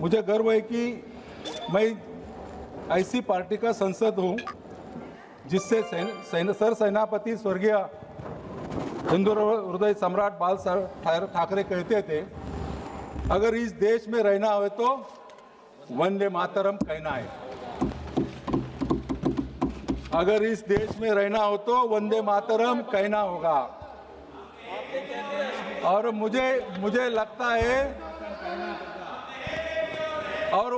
मुझे गर्व है कि मैं ऐसी पार्टी का सांसद हूं जिससे सर सेनापति स्वर्गीय हिंदू हृदय सम्राट बाल साहब ठाकरे कहते थे, अगर इस देश में रहना हो तो वंदे मातरम कहना है। अगर इस देश में रहना हो तो वंदे मातरम कहना होगा। और मुझे लगता है और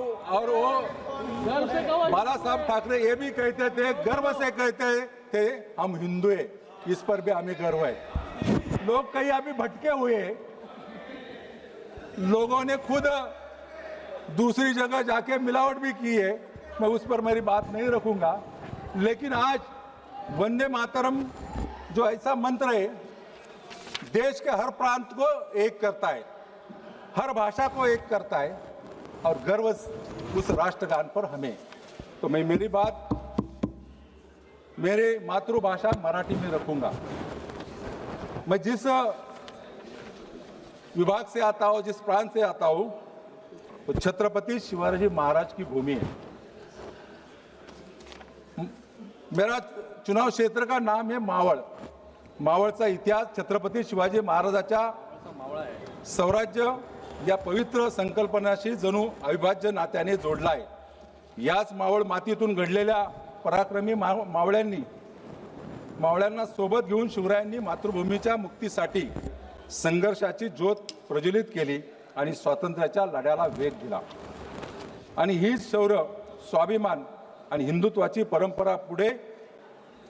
वो बाला साहब ठाकरे ये भी कहते थे, गर्व से कहते थे, हम हिंदू हैं, इस पर भी हमें गर्व है। लोग कहीं अभी भटके हुए, लोगों ने खुद दूसरी जगह जाके मिलावट भी की है, मैं उस पर मेरी बात नहीं रखूंगा। लेकिन आज वंदे मातरम जो ऐसा मंत्र है, देश के हर प्रांत को एक करता है, हर भाषा को एक करता है और गर्व उस राष्ट्रगान पर हमें। तो मैं मेरी बात मेरे मातृभाषा मराठी में रखूंगा। मैं जिस विभाग से आता हूं, जिस प्रांत से आता हूं, वो छत्रपति शिवाजी महाराज की भूमि है। मेरा चुनाव क्षेत्र का नाम है मावळ। मावळचा इतिहास छत्रपती शिवाजी महाराजांच्या स्वराज्य या पवित्र संकल्पनाशी जणू अविभाज्य नात्याने जोडला आहे। याच मावळ मातीतून घडलेल्या पराक्रमी मावळ्यांना सोबत घेऊन शिवरायांनी मातृभूमीच्या मुक्तीसाठी संघर्षाची ज्योत प्रज्वलित केली आणि स्वातंत्र्याच्या लढ्याला वेग दिला। आणि हीच शौर्य, स्वाभिमान आणि हिंदुत्वाची परंपरा पुढे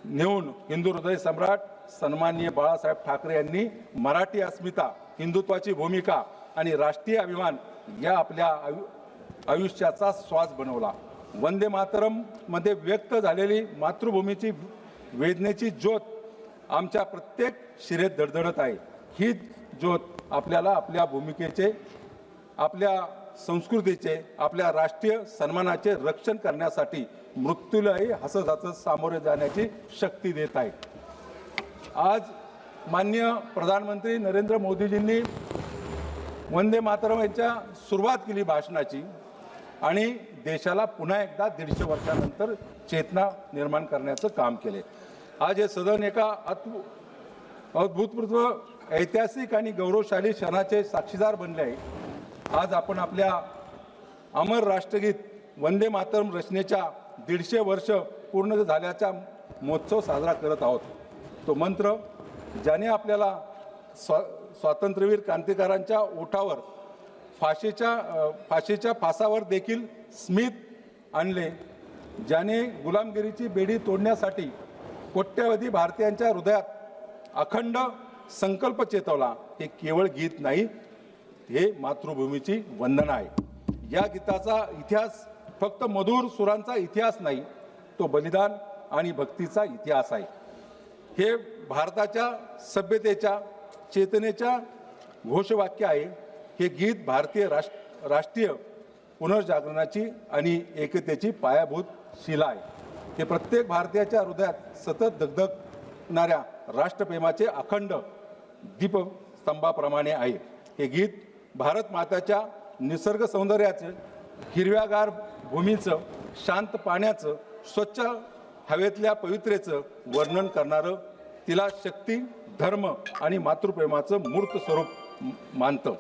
नेऊन हिंदू हृदय सम्राट सन्माननीय बाळासाहेब ठाकरे यांनी मराठी अस्मिता, हिंदुत्वाची भूमिका आणि राष्ट्रीय अभिमान या आपल्या आयुष्याचा श्वास बनवला। वंदे मातरम मध्ये व्यक्त झालेली मातृभूमीची वेदनेची ज्योत आमच्या प्रत्येक शिरेत धडधडत आहे। ही ज्योत आपल्याला आपल्या भूमिकेचे, आपल्या संस्कृतीचे, आपल्या राष्ट्रीय सन्मानाचे रक्षण करण्यासाठी मृत्यूलाही हसत हसत सामोरे जाण्याची शक्ती देत आहे। आज माननीय प्रधानमंत्री नरेंद्र मोदीजींनी वंदे मातरम यांच्या सुरुवात केली भाषणाची आणि देशाला पुन्हा एकदा 150 वर्षानंतर चेतना निर्माण करण्याचं काम केले। आज हे सदन एका अभूतपूर्व ऐतिहासिक आणि गौरवशाली क्षणाचे साक्षीदार बनले आहे। आज आपण आपल्या अमर राष्ट्रगीत वंदे मातरम रचनेच्या 150 वर्ष पूर्ण झाल्याचा महोत्सव साजरा करत आहोत। तो मंत्र ज्याने आपल्याला स्वातंत्र्यवीर क्रांतिकारांच्या ओठावर फाशीच्या फासावर देखील स्मित आणले, ज्याने गुलामगिरीची बेडी तोडण्यासाठी कोट्यवधी भारतीयांच्या हृदयात अखंड संकल्प चेतवला, हे केवळ गीत नाही, हे मातृभूमीची वंदना आहे। या गीताचा इतिहास फक्त मधुर सुरांचा इतिहास नाही, तो बलिदान आणि भक्तीचा इतिहास आहे। हे भारताच्या सभ्यतेच्या चेतनेच्या घोषवाक्य आहे। हे गीत भारतीय राष्ट्रीय पुनर्जागरणाची आणि एकतेची पायाभूत शिला आहे। हे प्रत्येक भारतीयाच्या हृदयात सतत धगधगणाऱ्या राष्ट्रप्रेमाचे अखंड दीपस्तंभाप्रमाणे आहे। हे गीत भारत माताच्या निसर्ग सौंदर्याचं, हिरव्यागार भूमीचं, शांत पाण्याचं, स्वच्छ हवेतल्या पवित्रेचं वर्णन करणारं, तिला शक्ती, धर्म आणि मातृप्रेमाचं मूर्त स्वरूप मानतं।